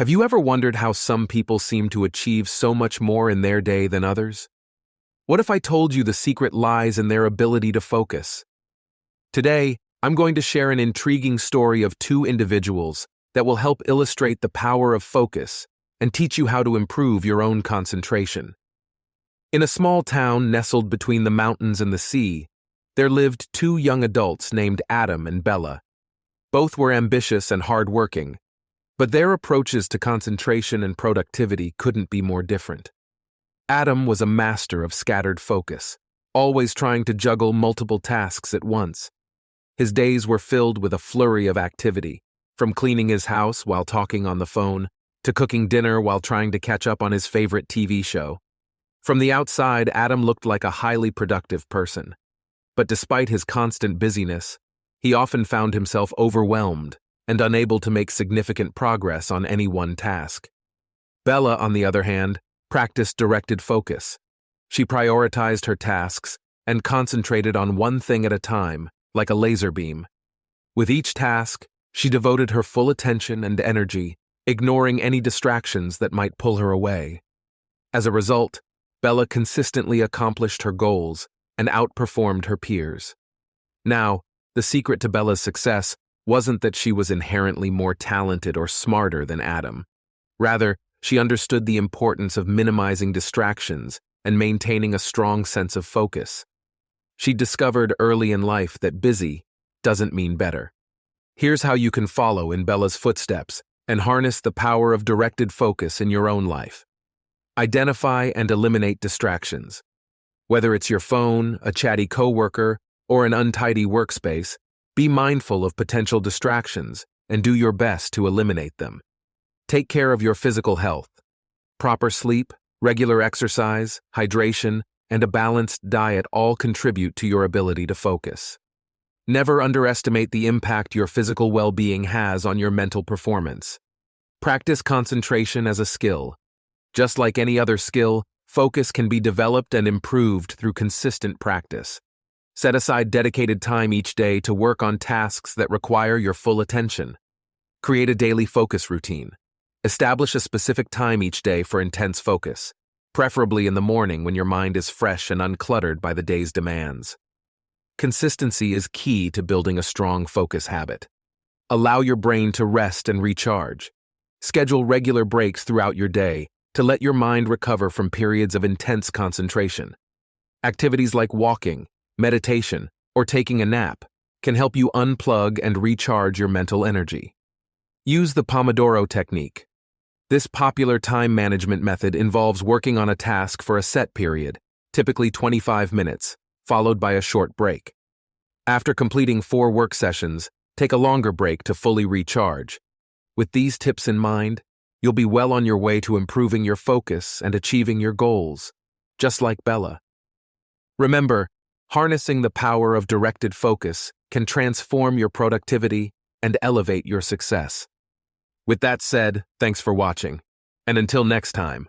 Have you ever wondered how some people seem to achieve so much more in their day than others? What if I told you the secret lies in their ability to focus? Today, I'm going to share an intriguing story of two individuals that will help illustrate the power of focus and teach you how to improve your own concentration. In a small town nestled between the mountains and the sea, there lived two young adults named Adam and Bella. Both were ambitious and hardworking, but their approaches to concentration and productivity couldn't be more different. Adam was a master of scattered focus, always trying to juggle multiple tasks at once. His days were filled with a flurry of activity, from cleaning his house while talking on the phone, to cooking dinner while trying to catch up on his favorite TV show. From the outside, Adam looked like a highly productive person. But despite his constant busyness, he often found himself overwhelmed and unable to make significant progress on any one task. Bella, on the other hand, practiced directed focus. She prioritized her tasks and concentrated on one thing at a time, like a laser beam. With each task, she devoted her full attention and energy, ignoring any distractions that might pull her away. As a result, Bella consistently accomplished her goals and outperformed her peers. Now, the secret to Bella's success wasn't that she was inherently more talented or smarter than Adam. Rather, she understood the importance of minimizing distractions and maintaining a strong sense of focus. She discovered early in life that busy doesn't mean better. Here's how you can follow in Bella's footsteps and harness the power of directed focus in your own life. Identify and eliminate distractions. Whether it's your phone, a chatty coworker, or an untidy workspace, be mindful of potential distractions and do your best to eliminate them. Take care of your physical health. Proper sleep, regular exercise, hydration, and a balanced diet all contribute to your ability to focus. Never underestimate the impact your physical well-being has on your mental performance. Practice concentration as a skill. Just like any other skill, focus can be developed and improved through consistent practice. Set aside dedicated time each day to work on tasks that require your full attention. Create a daily focus routine. Establish a specific time each day for intense focus, preferably in the morning when your mind is fresh and uncluttered by the day's demands. Consistency is key to building a strong focus habit. Allow your brain to rest and recharge. Schedule regular breaks throughout your day to let your mind recover from periods of intense concentration. Activities like walking, meditation, or taking a nap can help you unplug and recharge your mental energy. Use the Pomodoro technique. This popular time management method involves working on a task for a set period, typically 25 minutes, followed by a short break. After completing 4 work sessions, take a longer break to fully recharge. With these tips in mind, you'll be well on your way to improving your focus and achieving your goals, just like Bella. Remember, harnessing the power of directed focus can transform your productivity and elevate your success. With that said, thanks for watching, and until next time.